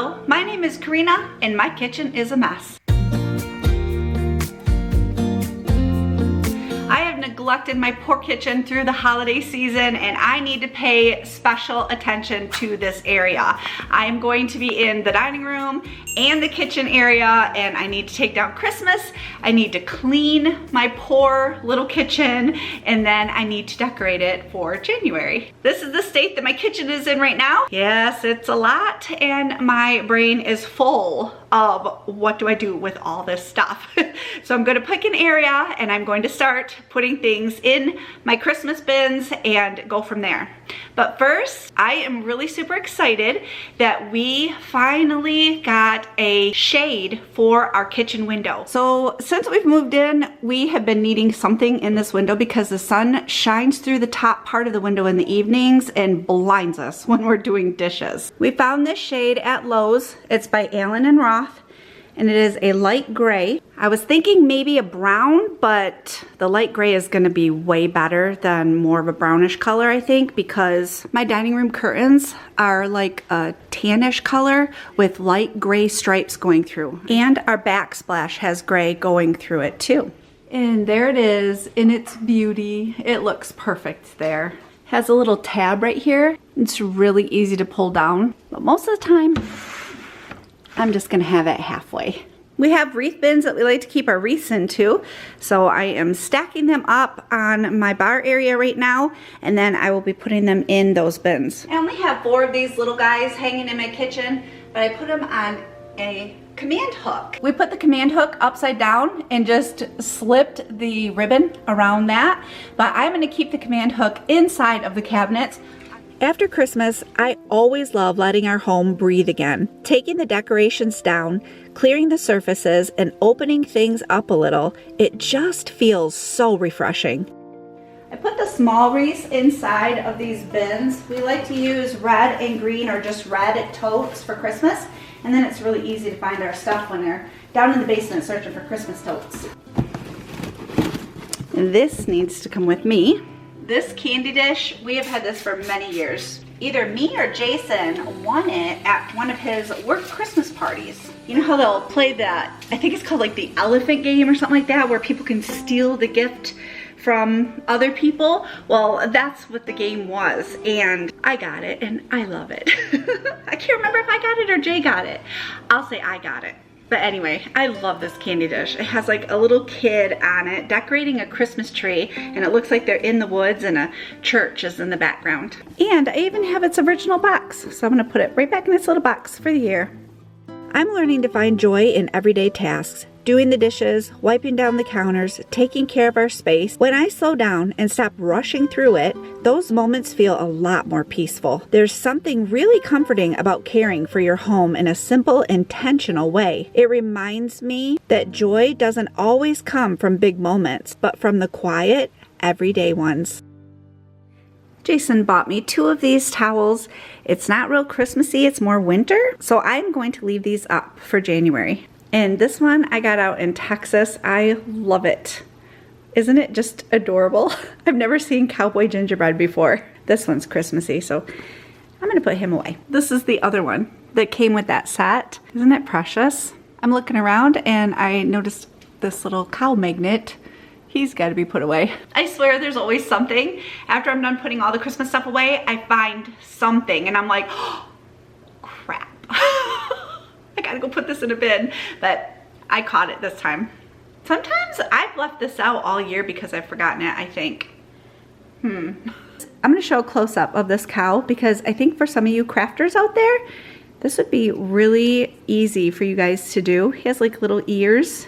Hello, my name is Corinna and my kitchen is a mess. I have neglected my poor kitchen through the holiday season and I need to pay special attention to this area. I am going to be in the dining room and the kitchen area and I need to take down Christmas. I need to clean my poor little kitchen and then I need to decorate it for January. This is the state that my kitchen is in right now. Yes, it's a lot and my brain is full of what do I do with all this stuff. So I'm gonna pick an area and I'm going to start putting things in my Christmas bins and go from there. But first, I am really super excited that we finally got a shade for our kitchen window. So since we've moved in, we have been needing something in this window because the sun shines through the top part of the window in the evenings and blinds us when we're doing dishes. We found this shade at Lowe's. It's by Allen and Roth. And it is a light gray. I was thinking maybe a brown, but the light gray is gonna be way better than more of a brownish color, I think, because my dining room curtains are like a tannish color with light gray stripes going through. And our backsplash has gray going through it too. And there it is in its beauty. It looks perfect there. Has a little tab right here. It's really easy to pull down, but most of the time, I'm just gonna have it halfway. We have wreath bins that we like to keep our wreaths into, so I am stacking them up on my bar area right now, and then I will be putting them in those bins. I only have 4 of these little guys hanging in my kitchen, but I put them on a command hook. We put the command hook upside down and just slipped the ribbon around that, but I'm gonna keep the command hook inside of the cabinets. After Christmas, I always love letting our home breathe again. Taking the decorations down, clearing the surfaces, and opening things up a little, it just feels so refreshing. I put the small wreaths inside of these bins. We like to use red and green or just red totes for Christmas, and then it's really easy to find our stuff when they're down in the basement searching for Christmas totes. And this needs to come with me. This candy dish, we have had this for many years. Either me or Jason won it at one of his work Christmas parties. You know how they'll play that, I think it's called like the elephant game or something like that, where people can steal the gift from other people? Well, that's what the game was, and I got it, and I love it. I can't remember if I got it or Jay got it. I'll say I got it. But anyway, I love this candy dish. It has like a little kid on it decorating a Christmas tree, and it looks like they're in the woods and a church is in the background. And I even have its original box, so I'm gonna put it right back in its little box for the year. I'm learning to find joy in everyday tasks. Doing the dishes, wiping down the counters, taking care of our space. When I slow down and stop rushing through it, those moments feel a lot more peaceful. There's something really comforting about caring for your home in a simple, intentional way. It reminds me that joy doesn't always come from big moments, but from the quiet, everyday ones. Jason bought me 2 of these towels. It's not real Christmassy, it's more winter, so I'm going to leave these up for January. And this one I got out in Texas. I love it. Isn't it just adorable? I've never seen cowboy gingerbread before. This one's Christmassy, so I'm gonna put him away. This is the other one that came with that set. Isn't it precious? I'm looking around and I noticed this little cow magnet. He's gotta be put away. I swear there's always something. After I'm done putting all the Christmas stuff away, I find something and I'm like, oh, crap. I gotta go put this in a bin, but I caught it this time. Sometimes I've left this out all year because I've forgotten it, I think. I'm gonna show a close-up of this cow because I think for some of you crafters out there, this would be really easy for you guys to do. He has like little ears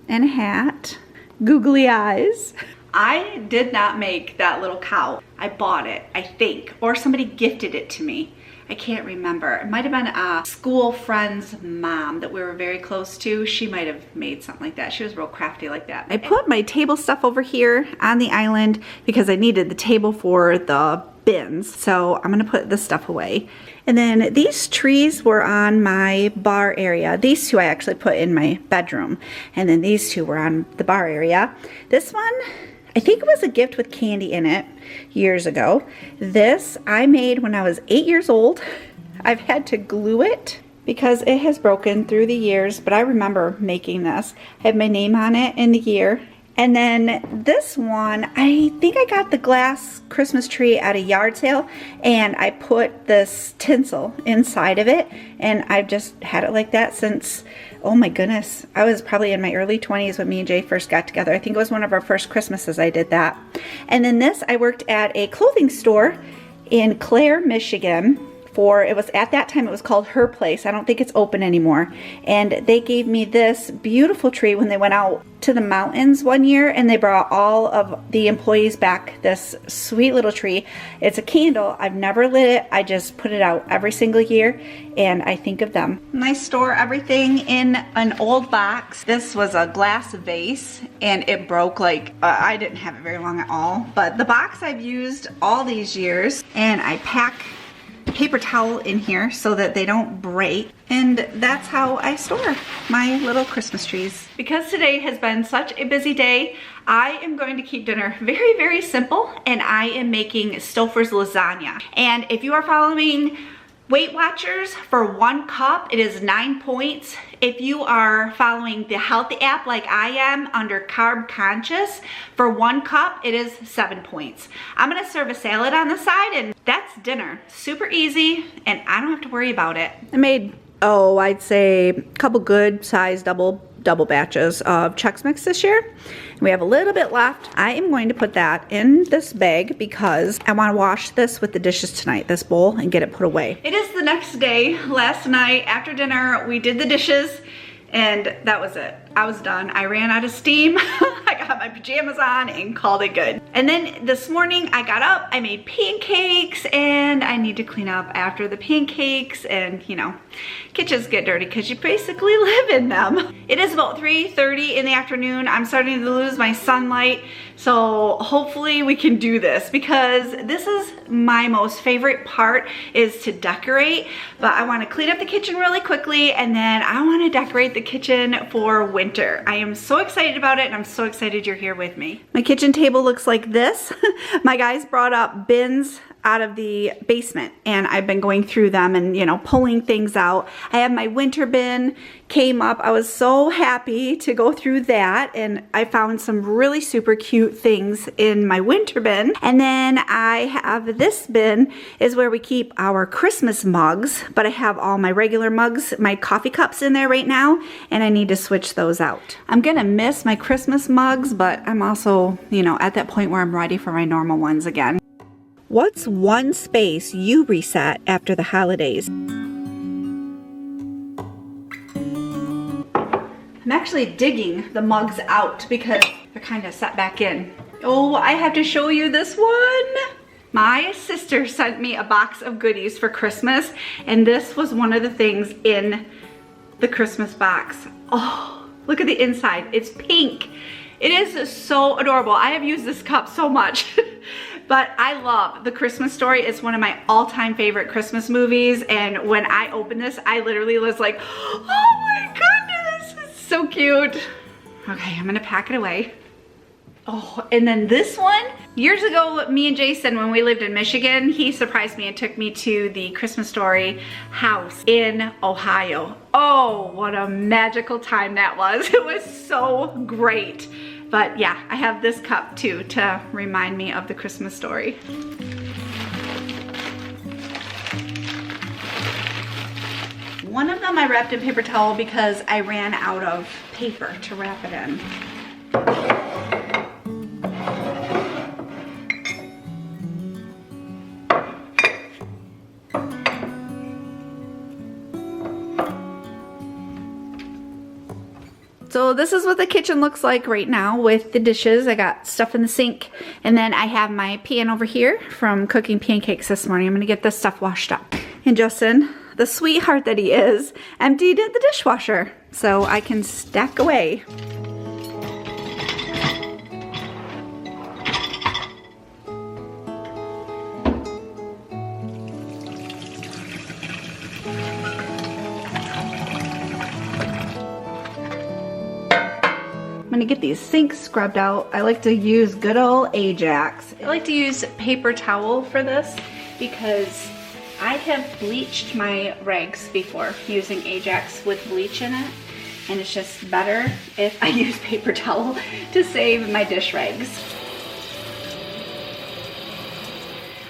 and a hat, googly eyes. I did not make that little cow. I bought it, I think, or somebody gifted it to me. I can't remember. It might have been a school friend's mom that we were very close to. She might have made something like that. She was real crafty like that. I put my table stuff over here on the island because I needed the table for the bins. So I'm gonna put this stuff away. And then these trees were on my bar area. These 2 I actually put in my bedroom. And then these 2 were on the bar area. This one, I think it was a gift with candy in it years ago. This I made when I was 8 years old. I've had to glue it because it has broken through the years, but I remember making this. I have my name on it and the year. And then this one, I think I got the glass Christmas tree at a yard sale, and I put this tinsel inside of it, and I've just had it like that since, oh my goodness, I was probably in my early 20s when me and Jay first got together. I think it was one of our first Christmases I did that. And then this, I worked at a clothing store in Clare, Michigan. It was at that time it was called Her Place. I don't think it's open anymore. And they gave me this beautiful tree when they went out to the mountains one year, and they brought all of the employees back this sweet little tree. It's a candle. I've never lit it. I just put it out every single year, and I think of them. And I store everything in an old box. This was a glass vase, and it broke like, I didn't have it very long at all. But the box I've used all these years, and I pack paper towel in here so that they don't break, and that's how I store my little Christmas trees. Because today has been such a busy day, I am going to keep dinner very, very simple, and I am making Stouffer's lasagna. And if you are following Weight Watchers, for 1 cup, it is 9 points. If you are following the healthy app like I am under Carb Conscious, for 1 cup, it is 7 points. I'm gonna serve a salad on the side, and that's dinner. Super easy, and I don't have to worry about it. I made, I'd say a couple good sized double batches of Chex Mix this year. We have a little bit left. I am going to put that in this bag because I want to wash this with the dishes tonight, this bowl, and get it put away. It is the next day. Last night after dinner, we did the dishes, and that was it. I was done. I ran out of steam. I got my pajamas on and called it good. And then this morning I got up, I made pancakes, and I need to clean up after the pancakes, and you know, kitchens get dirty because you basically live in them. It is about 3:30 in the afternoon. I'm starting to lose my sunlight, so hopefully we can do this, because this is my most favorite part, is to decorate. But I want to clean up the kitchen really quickly, and then I want to decorate the kitchen for winter. I am so excited about it, and I'm so excited you're here with me. My kitchen table looks like this. My guys brought up bins out of the basement, and I've been going through them and, you know, pulling things out. I have my winter bin came up. I was so happy to go through that, and I found some really super cute things in my winter bin. And then I have this bin is where we keep our Christmas mugs, but I have all my regular mugs, my coffee cups in there right now, and I need to switch those out. I'm gonna miss my Christmas mugs, but I'm also, you know, at that point where I'm ready for my normal ones again. What's one space you reset after the holidays? I'm actually digging the mugs out because they're kind of set back in. Oh, I have to show you this one. My sister sent me a box of goodies for Christmas, and this was one of the things in the Christmas box. Oh, look at the inside. It's pink. It is so adorable. I have used this cup so much. But I love The Christmas Story. It's one of my all-time favorite Christmas movies, and when I opened this, I literally was like, oh my goodness, it's so cute. Okay, I'm gonna pack it away. Oh, and then this one, years ago, me and Jason, when we lived in Michigan, he surprised me and took me to the Christmas Story house in Ohio. Oh, what a magical time that was. It was so great. But yeah, I have this cup too to remind me of The Christmas Story. One of them I wrapped in paper towel because I ran out of paper to wrap it in. So this is what the kitchen looks like right now with the dishes. I got stuff in the sink, and then I have my pan over here from cooking pancakes this morning. I'm gonna get this stuff washed up. And Justin, the sweetheart that he is, emptied the dishwasher so I can stack away. I'm gonna get these sinks scrubbed out. I like to use good old Ajax. I like to use paper towel for this because I have bleached my rags before using Ajax with bleach in it, and it's just better if I use paper towel to save my dish rags.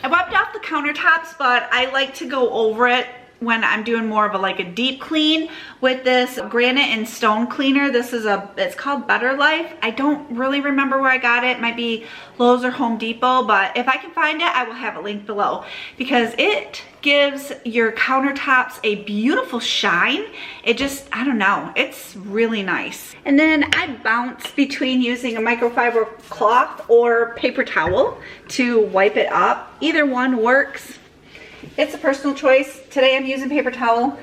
I wiped off the countertops, but I like to go over it when I'm doing more of a deep clean with this granite and stone cleaner. This is it's called Better Life. I don't really remember where I got it. It might be Lowe's or Home Depot, but if I can find it, I will have it linked below, because it gives your countertops a beautiful shine. It just, I don't know, it's really nice. And then I bounce between using a microfiber cloth or paper towel to wipe it up. Either one works. It's a personal choice. Today I'm using paper towel.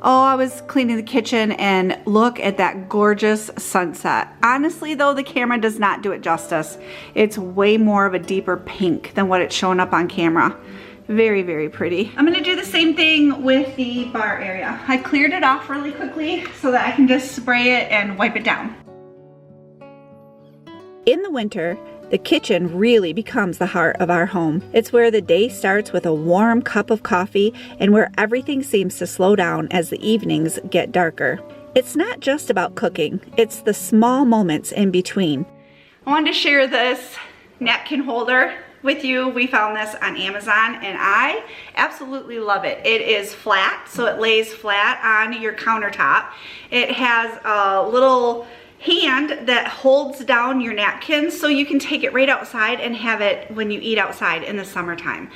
Oh, I was cleaning the kitchen and look at that gorgeous sunset. Honestly though, the camera does not do it justice. It's way more of a deeper pink than what it's showing up on camera. Very, very pretty. I'm gonna do the same thing with the bar area. I cleared it off really quickly so that I can just spray it and wipe it down. In the winter, the kitchen really becomes the heart of our home. It's where the day starts with a warm cup of coffee and where everything seems to slow down as the evenings get darker. It's not just about cooking, it's the small moments in between. I wanted to share this napkin holder with you. We found this on Amazon and I absolutely love it. It is flat, so it lays flat on your countertop. It has a little hand that holds down your napkins so you can take it right outside and have it when you eat outside in the summertime.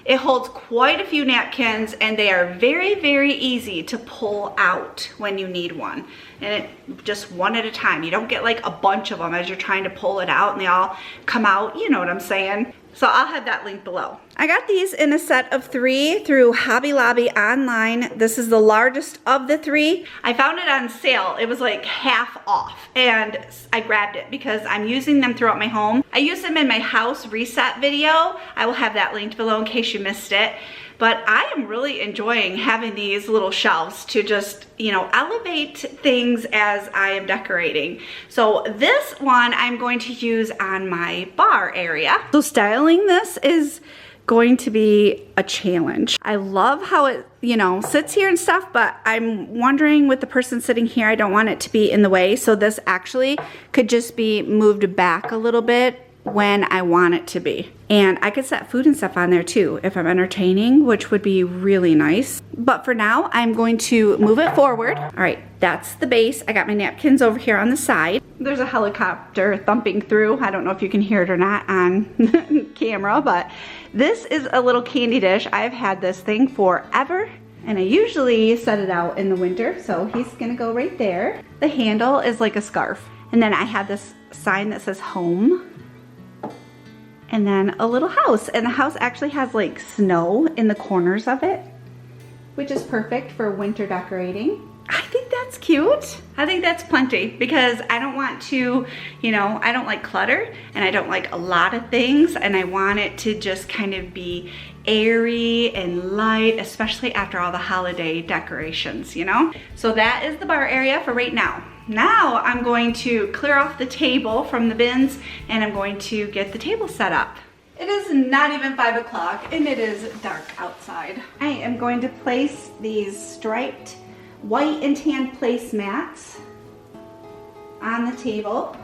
It holds quite a few napkins and they are very, very easy to pull out when you need one. And it just one at a time. You don't get a bunch of them as you're trying to pull it out and they all come out, you know what I'm saying? So I'll have that link below. I got these in a set of 3 through Hobby Lobby online. This is the largest of the 3. I found it on sale. It was half off and I grabbed it because I'm using them throughout my home. I use them in my house reset video. I will have that linked below in case you missed it. But I am really enjoying having these little shelves to just, elevate things as I am decorating. So this one I'm going to use on my bar area. So styling this is going to be a challenge. I love how it, sits here and stuff, but I'm wondering with the person sitting here, I don't want it to be in the way. So this actually could just be moved back a little bit when I want it to be. And I could set food and stuff on there too if I'm entertaining, which would be really nice. But for now, I'm going to move it forward. All right, that's the base. I got my napkins over here on the side. There's a helicopter thumping through. I don't know if you can hear it or not on camera, but this is a little candy dish. I've had this thing forever. And I usually set it out in the winter, so he's gonna go right there. The handle is like a scarf. And then I have this sign that says home. And then a little house, and the house actually has snow in the corners of it, which is perfect for winter decorating. I think that's cute. I think that's plenty because I don't want to, I don't like clutter and I don't like a lot of things, and I want it to just kind of be airy and light, especially after all the holiday decorations, So that is the bar area for right now. Now I'm going to clear off the table from the bins and I'm going to get the table set up. It is not even 5 o'clock and it is dark outside. I am going to place these striped white and tan placemats on the table.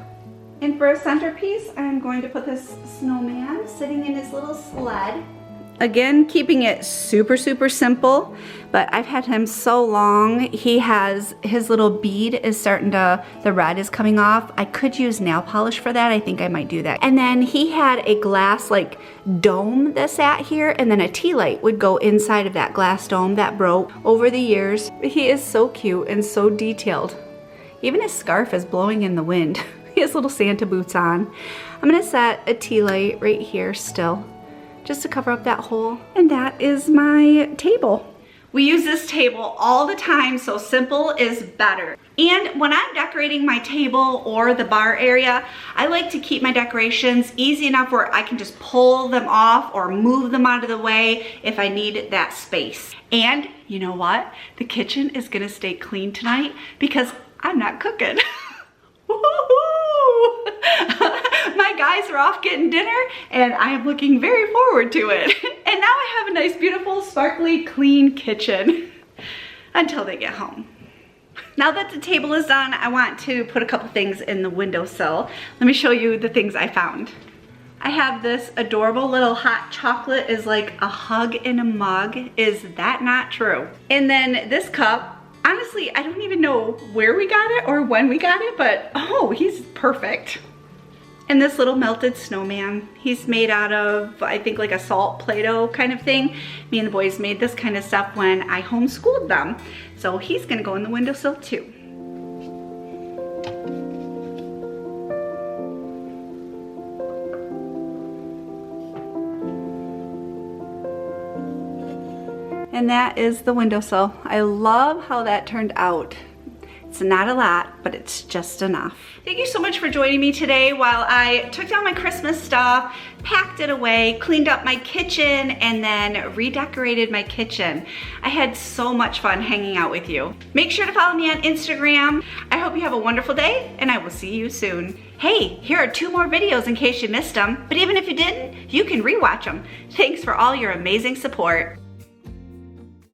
And for a centerpiece, I'm going to put this snowman sitting in his little sled. Again, keeping it super, super simple, but I've had him so long. He has, his little bead is starting to, the red is coming off. I could use nail polish for that. I think I might do that. And then he had a glass dome that sat here, and then a tea light would go inside of that glass dome that broke over the years. He is so cute and so detailed. Even his scarf is blowing in the wind. He has little Santa boots on. I'm gonna set a tea light right here still, just to cover up that hole. And that is my table. We use this table all the time, so simple is better. And when I'm decorating my table or the bar area, I like to keep my decorations easy enough where I can just pull them off or move them out of the way if I need that space. And you know what? The kitchen is gonna stay clean tonight because I'm not cooking. My guys are off getting dinner and I am looking very forward to it. And now I have a nice, beautiful, sparkly, clean kitchen until they get home. Now that the table is done, I want to put a couple things in the windowsill. Let me show you the things I found. I have this adorable little hot chocolate is like a hug in a mug. Is that not true? And then this cup, honestly, I don't even know where we got it or when we got it, but oh, he's perfect. And this little melted snowman, he's made out of, I think, like a salt Play-Doh kind of thing. Me and the boys made this kind of stuff when I homeschooled them. So he's gonna go in the windowsill too. And that is the windowsill. I love how that turned out. It's not a lot, but it's just enough. Thank you so much for joining me today while I took down my Christmas stuff, packed it away, cleaned up my kitchen, and then redecorated my kitchen. I had so much fun hanging out with you. Make sure to follow me on Instagram. I hope you have a wonderful day, and I will see you soon. Hey, here are 2 more videos in case you missed them, but even if you didn't, you can rewatch them. Thanks for all your amazing support.